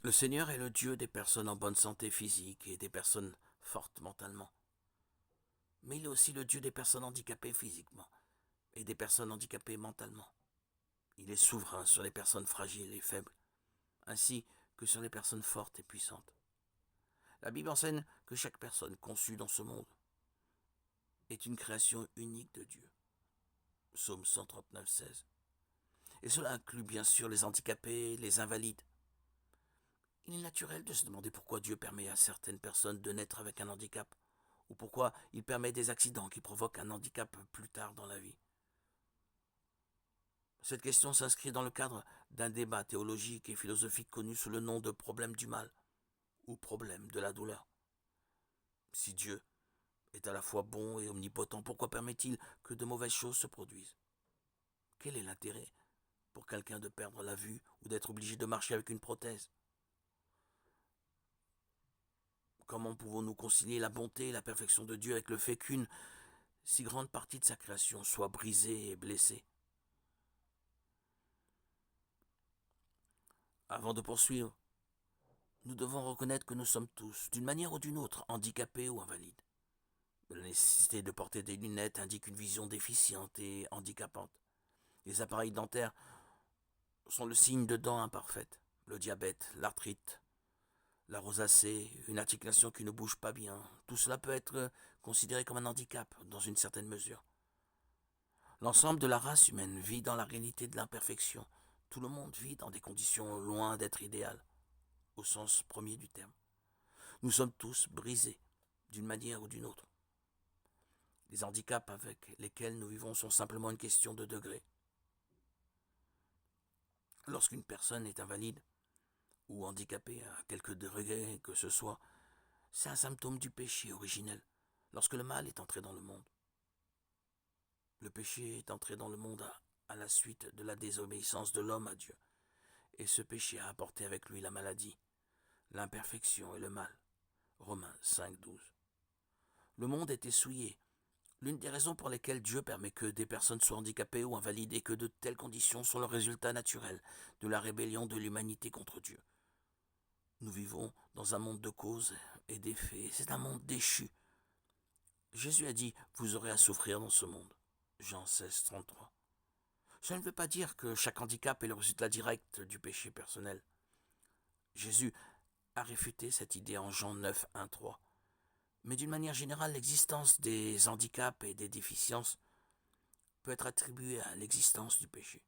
Le Seigneur est le Dieu des personnes en bonne santé physique et des personnes fortes mentalement. Mais il est aussi le Dieu des personnes handicapées physiquement et des personnes handicapées mentalement. Il est souverain sur les personnes fragiles et faibles, ainsi que sur les personnes fortes et puissantes. La Bible enseigne que chaque personne conçue dans ce monde est une création unique de Dieu. Psaume 139, 16. Et cela inclut bien sûr les handicapés, les invalides. Il est naturel de se demander pourquoi Dieu permet à certaines personnes de naître avec un handicap, ou pourquoi il permet des accidents qui provoquent un handicap plus tard dans la vie. Cette question s'inscrit dans le cadre d'un débat théologique et philosophique connu sous le nom de problème du mal, ou problème de la douleur. Si Dieu est à la fois bon et omnipotent, pourquoi permet-il que de mauvaises choses se produisent? Quel est l'intérêt pour quelqu'un de perdre la vue ou d'être obligé de marcher avec une prothèse? Comment pouvons-nous concilier la bonté et la perfection de Dieu avec le fait qu'une si grande partie de sa création soit brisée et blessée? Avant de poursuivre, nous devons reconnaître que nous sommes tous, d'une manière ou d'une autre, handicapés ou invalides. La nécessité de porter des lunettes indique une vision déficiente et handicapante. Les appareils dentaires sont le signe de dents imparfaites. Le diabète, l'arthrite, la rosacée, une articulation qui ne bouge pas bien, tout cela peut être considéré comme un handicap dans une certaine mesure. L'ensemble de la race humaine vit dans la réalité de l'imperfection. Tout le monde vit dans des conditions loin d'être idéales, au sens premier du terme. Nous sommes tous brisés, d'une manière ou d'une autre. Les handicaps avec lesquels nous vivons sont simplement une question de degré. Lorsqu'une personne est invalide ou handicapée à quelque degré que ce soit, c'est un symptôme du péché originel, lorsque le mal est entré dans le monde. Le péché est entré dans le monde à la suite de la désobéissance de l'homme à Dieu, et ce péché a apporté avec lui la maladie, l'imperfection et le mal. Romains 5, 12. Le monde est essouillé. L'une des raisons pour lesquelles Dieu permet que des personnes soient handicapées ou invalides et que de telles conditions sont le résultat naturel de la rébellion de l'humanité contre Dieu. Nous vivons dans un monde de causes et d'effets. C'est un monde déchu. Jésus a dit, vous aurez à souffrir dans ce monde. Jean 16, 33. Cela ne veut pas dire que chaque handicap est le résultat direct du péché personnel. Jésus a réfuté cette idée en Jean 9, 1, 3. Mais d'une manière générale, l'existence des handicaps et des déficiences peut être attribuée à l'existence du péché.